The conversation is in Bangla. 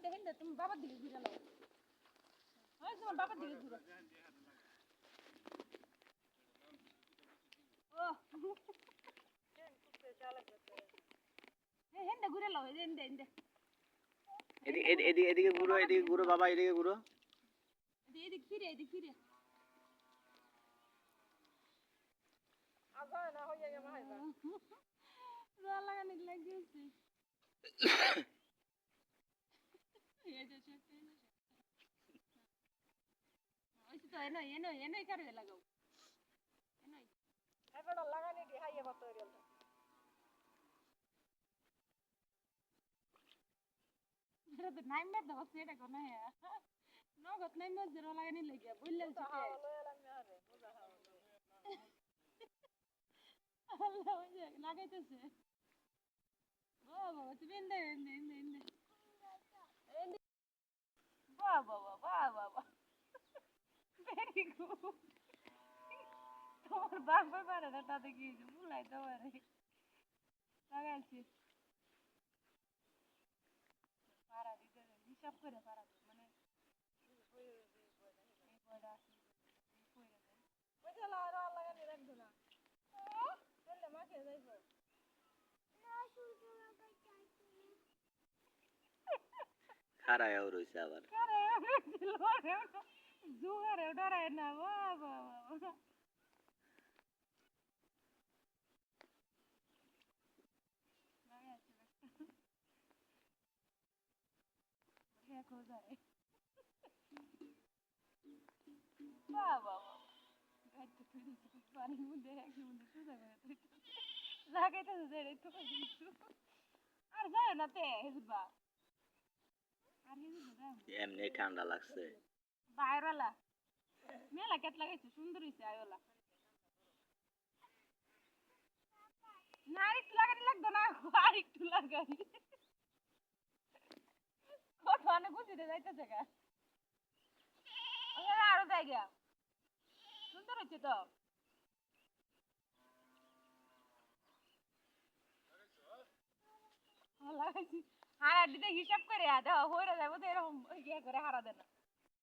হেন্দে হেন্দে তুমি বাবার দিকে ঘুরে নাও ওই তোমার বাবার দিকে ঘুরো ও হেন্দে ঘুরে নাও হেন্দে হেন্দে এদিকে ঘুরো বাবা এদিকে ঘুরো এদিক ফিরে আজা না হইয়া গেছে মাইবা রোয়া লাগানি লাগিয়েছে এই যে ওই তো এনো কারে লাগাও এনোই এবার লাগানি দি হাইয়া বাতো রেল এটা তো নাইম মে দাও সেটা কোন হে নগত নাইম মে জেরো লাগানি লাগিয়া বললেন তো হাওয়া লয়ালাম আরে বুঝা হাওয়া আল্লাহ ওই যে লাগাইতেছে ও বাবা তুমি এন্দে বাবা ভেরি গুড তোমার বাবা পারে না তাতে কি বুলাই তোমারে লাগাইছি পারা দিতে হিসাব করে পারা মানে এই বয়টা আছে এই কইরা দেন ওই যে লাগানি রাখবো না চললে মাকে যাইবো খারায় রইছে আবার জুগারে ডরায় না বাবা বাবা পানির মধ্যে একদম সোজা করে লাগাইতেছে যে রে তোকে দিচ্ছু আর যায় না তে হেজবা আর হেজবা যায় এমনি ঠান্ডা লাগছে বাইরওয়ালা মেলা কেট লাগাইছে সুন্দর হইছে আয়োলা না আরেকটু লাগানি লাগতো না আরেকটু লাগাই কত অনেক গুছিতে যাইতেছে গা আরো জায়গা সুন্দর হচ্ছে তো লাগাইছি হারা দিতে হিসাব করে দেখো হইরা যাবো তো এরকম ইয়ে করে হারা দেনা